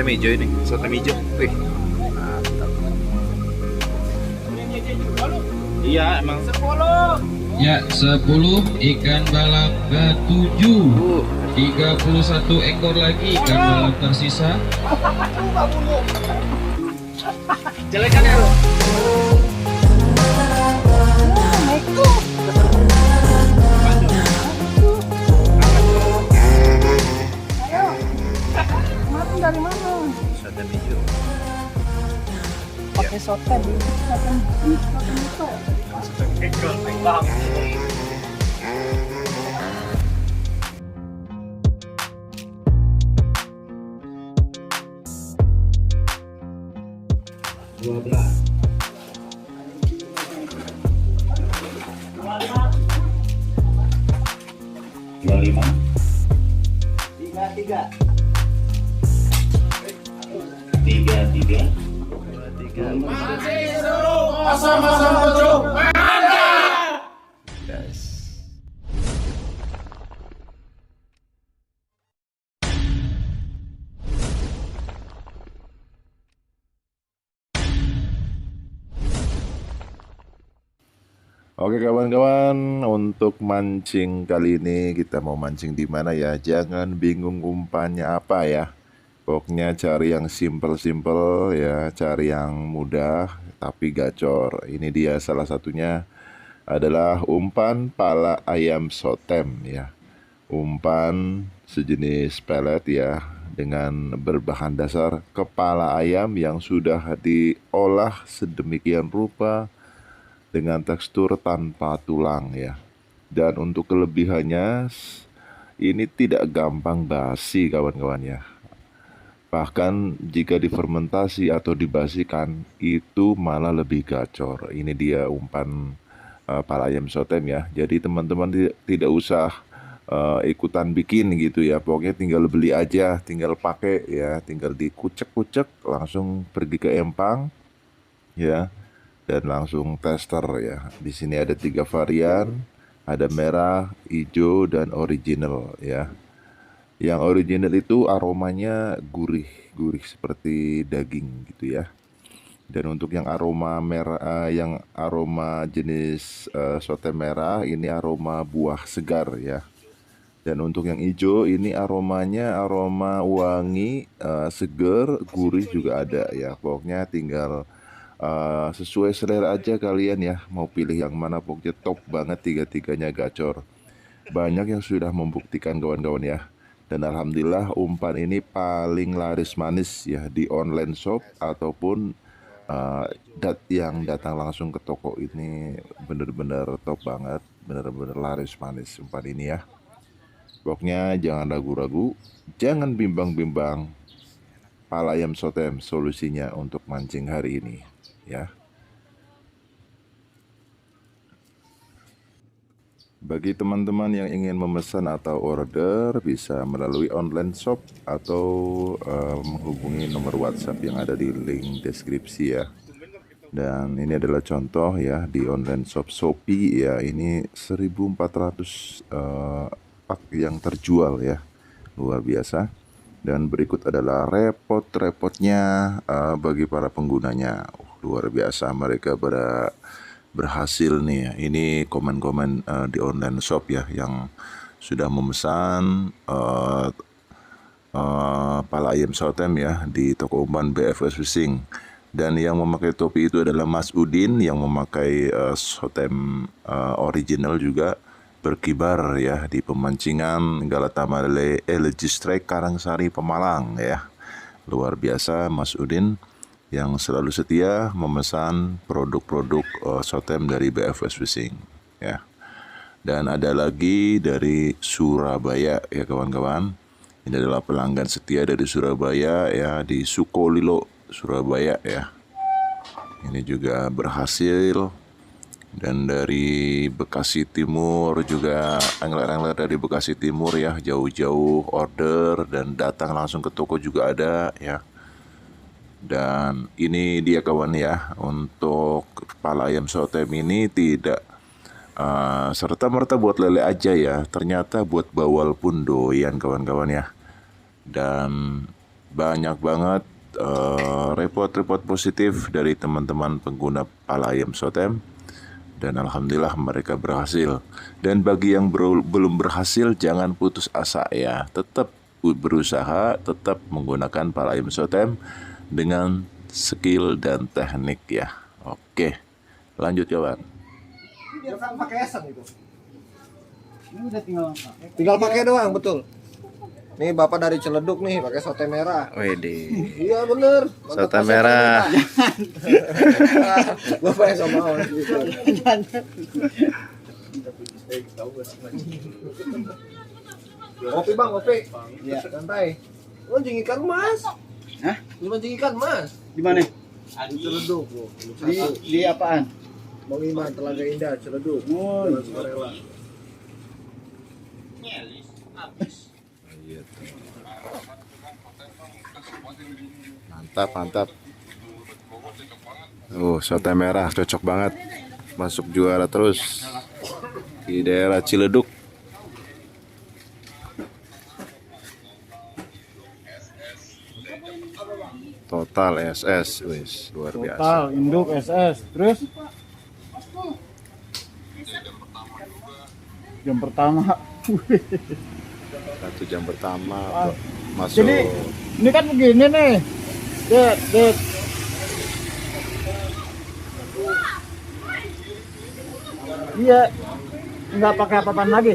sotem hijau ini, sotem hijau. Wih, mantap. Iya, emang 10. Ya, 10 ikan balap ke-7. 31 ekor lagi ikan balap tersisa. Jelekan ya lo. Dari mana? Sotem hijau. Pakai sotem itu. Oke kawan-kawan, untuk mancing kali ini kita mau mancing di mana ya? Jangan bingung umpannya apa ya. Pokoknya cari yang simple-simple ya, cari yang mudah tapi gacor. Ini dia salah satunya adalah umpan pala ayam sotem ya. Umpan sejenis pelet ya, dengan berbahan dasar kepala ayam yang sudah diolah sedemikian rupa dengan tekstur tanpa tulang ya. Dan untuk kelebihannya, ini tidak gampang basi kawan-kawan ya. Bahkan jika difermentasi atau dibasikan, itu malah lebih gacor. Ini dia umpan pala ayam sotem ya. Jadi teman-teman tidak usah ikutan bikin gitu ya. Pokoknya tinggal beli aja, tinggal pakai ya, tinggal dikucek-kucek langsung pergi ke empang ya, dan langsung tester ya. Di sini ada 3 varian, ada merah, hijau, dan original ya. Yang original itu aromanya gurih seperti daging gitu ya. Dan untuk yang aroma merah, yang aroma jenis sote merah, ini aroma buah segar ya. Dan untuk yang hijau ini aromanya aroma wangi, seger, gurih juga ada ya. Pokoknya tinggal sesuai selera aja kalian ya, mau pilih yang mana. Pokoknya top banget, tiga-tiganya gacor. Banyak yang sudah membuktikan kawan-kawan ya. Dan alhamdulillah umpan ini paling laris manis ya di online shop ataupun yang datang langsung ke toko. Ini bener-bener top banget, bener-bener laris manis umpan ini ya. Pokoknya jangan ragu-ragu, jangan bimbang-bimbang. Pala ayam sotem solusinya untuk mancing hari ini ya. Bagi teman-teman yang ingin memesan atau order, bisa melalui online shop atau menghubungi nomor WhatsApp yang ada di link deskripsi ya. Dan ini adalah contoh ya di online shop Shopee ya. Ini 1400 pak yang terjual ya, luar biasa. Dan berikut adalah repot-repotnya bagi para penggunanya. Luar biasa, mereka berhasil nih ya. Ini komen-komen di online shop ya, yang sudah memesan pala ayam sotem ya di toko umpan BFS Fishing. Dan yang memakai topi itu adalah Mas Udin, yang memakai sotem original juga berkibar ya di pemancingan Galata Male Elegistrek Karangsari Pemalang ya. Luar biasa Mas Udin yang selalu setia memesan produk-produk sotem dari BFS Fishing ya. Dan ada lagi dari Surabaya ya kawan-kawan. Ini adalah pelanggan setia dari Surabaya ya, di Sukolilo Surabaya ya. Ini juga berhasil. Dan dari Bekasi Timur juga, angler-angler dari Bekasi Timur ya, jauh-jauh order dan datang langsung ke toko juga ada ya. Dan ini dia kawan ya, untuk pala ayam sotem ini tidak serta-merta buat lele aja ya, ternyata buat bawal pun doyan kawan-kawan ya. Dan banyak banget report-report positif dari teman-teman pengguna pala ayam Sotem, dan alhamdulillah mereka berhasil. Dan bagi yang belum berhasil, jangan putus asa ya, tetap berusaha, tetap menggunakan pala ayam Sotem dengan skill dan teknik ya. Oke, lanjut kawan. Dia kan pakai esen itu. Ini udah Tinggal pakai doang, betul. Nih Bapak dari Ciledug nih, pakai sote merah. Wede. Iya bener. Sote merah. Bapak yang sama mau gitu. Kopi bang, kopi. Iya. Santai. Mancing ikan mas. Hah? Lu mancing ikan mas. Di mana? Di Ciledug. Di apaan? Bang Iman, Telaga Indah, Ciledug. Oh, Jalan Sukarela. Mantap, mantap. Sote merah cocok banget. Masuk juara terus di daerah Ciledug. Total SS, wis luar biasa. total induk SS. Terus jam pertama. 1 jam pertama masuk. Jadi ini kan begini nih. Dit. Iya. Nggak pakai apa-apaan lagi.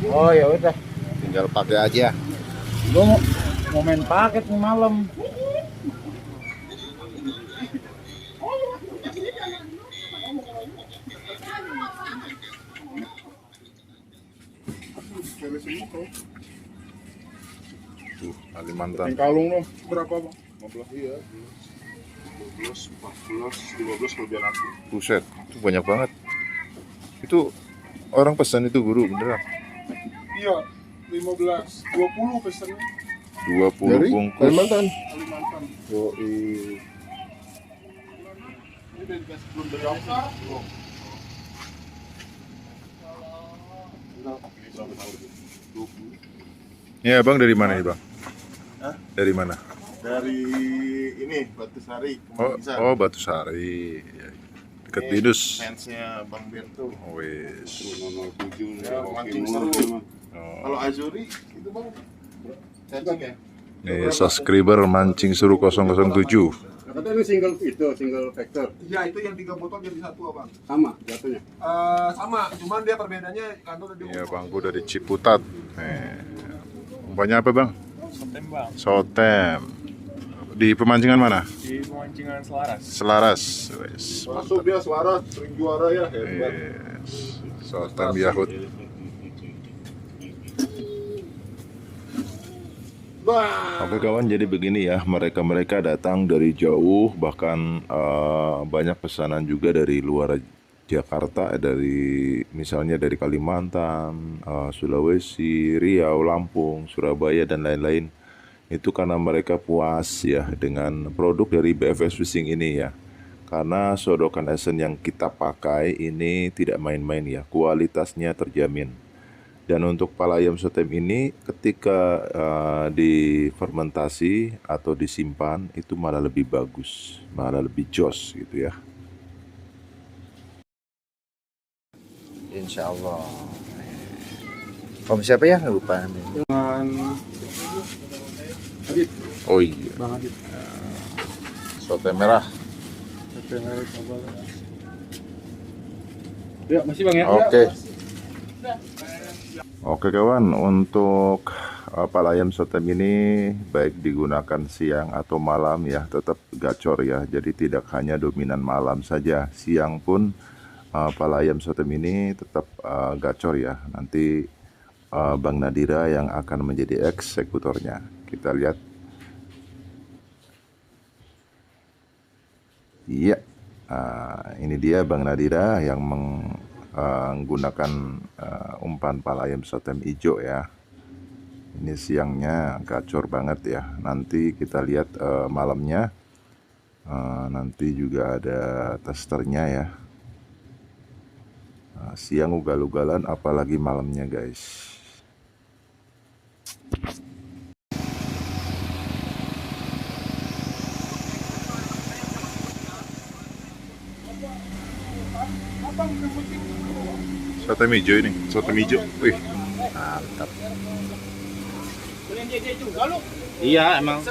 Oh ya udah. Tinggal pakai aja. Gua mau main paket nih malam. Kalimantan. Kalung lo berapa bang? 15 iya. 12, 14, 12 kelebihan aku. Buset, itu banyak banget. Itu orang pesan itu guru beneran. Iya, 15, 20 pesannya 20 bungkus. Kalimantan. Kalimantan. Yoi. Ini udah dikasih belum dari aku. Oh. Ini berapa tahun? 20. Ya bang, dari mana nih bang? Hah? Dari mana? Dari ini Batu Sari, Oh, Kemanggisan. oh Batu Sari. Ya, dekat Ini Bidus. fansnya Bang Berto. Wes. Ya, mancing seru. Oh. Kalau Azuri itu bang, cacing ya? Nih subscriber mancing seru 007. Katanya ini single factor. Ya itu yang 3 botol jadi 1 abang. Sama jatuhnya. Sama, cuman dia perbedaannya kantor di Ya bang, gua dari Ciputat. Umpannya apa bang? Sotem bang, Sotem. Di pemancingan mana? di pemancingan Selaras. Selaras. Wes. Masuk dia suara sering juara ya, hebat. Yes. Sotem Yahut. Oke kawan, jadi begini ya, mereka datang dari jauh, bahkan banyak pesanan juga dari luar Jakarta, dari misalnya dari Kalimantan, Sulawesi, Riau, Lampung, Surabaya dan lain-lain. Itu karena mereka puas ya dengan produk dari BFS Fishing ini ya. Karena sodokan esen yang kita pakai ini tidak main-main ya, kualitasnya terjamin. Dan untuk pala ayam Sotem ini ketika difermentasi atau disimpan itu malah lebih bagus, malah lebih jos gitu ya. Insya Allah. Om siapa ya? Lupa. Oh iya. Sotem merah. Ya, masih Bang ya. Oke. Oke kawan, untuk pala ayam Sotem ini baik digunakan siang atau malam ya, tetap gacor ya. Jadi tidak hanya dominan malam saja, siang pun pala ayam Sotem ini tetap gacor ya. Nanti Bang Nadira yang akan menjadi eksekutornya. Kita lihat. Iya, ini dia Bang Nadira yang menggunakan umpan pala ayam Sotem hijau ya. Ini siangnya gacor banget ya. Nanti kita lihat malamnya. Nanti juga ada testernya ya. Siang ugal-ugalan, apalagi malamnya guys. Soto hijau ini, soto hijau. Wih, mantap. Iya, emang.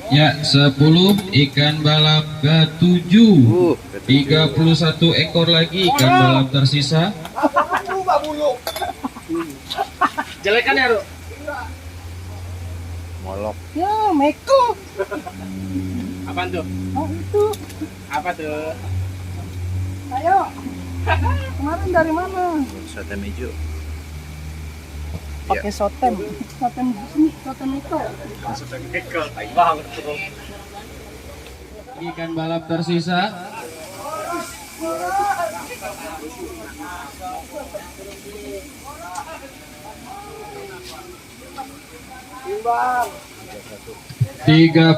Ya, 10 ikan balap ke-7. 31 ekor lagi ikan balap tersisa. Jelekan ya, Ru? Molok. Ya, Meko. Apaan tuh? Oh, itu. Apa tuh? Ayo. Kemarin dari mana? Soto hijau. Pakai sotem. Sotem sini, sotem itu. Ikan balap tersisa. Timbang. 31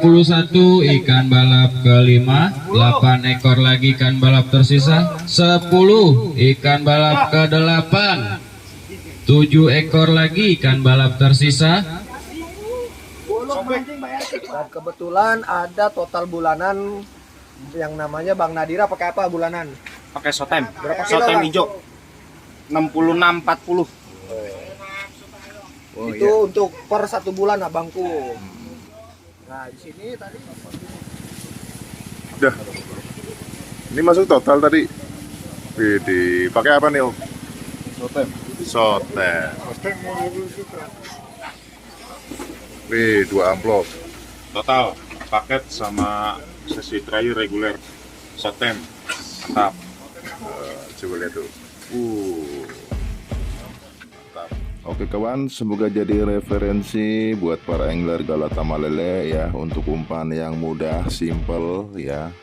ikan balap ke-5, 8 ekor lagi ikan balap tersisa, 10 ikan balap ke-8, 7 ekor lagi ikan balap tersisa. Dan kebetulan ada total bulanan yang namanya Bang Nadira pakai apa bulanan? Pakai sotem. Berapa kilo, Sotem Bang? hijau. 66-40. Oh, Itu untuk per 1 bulan abangku. Nah, di sini tadi Dah. Ini masuk total tadi. Widih, pakai apa nih, Om? Sotem. Sotem. Wih, 2 amplop. Total paket sama sesi terakhir reguler sotem. Mantap. Coba lihat tuh. Mantap. Oke kawan, semoga jadi referensi buat para angler Galata Malele ya, untuk umpan yang mudah, simple ya,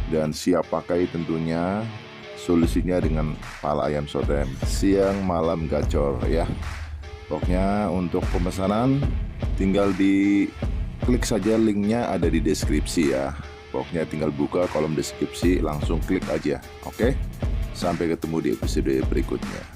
dan siap pakai tentunya. Solusinya dengan pala ayam sotem, siang malam gacor ya. Pokoknya untuk pemesanan tinggal di klik saja, linknya ada di deskripsi ya. Pokoknya tinggal buka kolom deskripsi, langsung klik aja. Oke, sampai ketemu di episode berikutnya.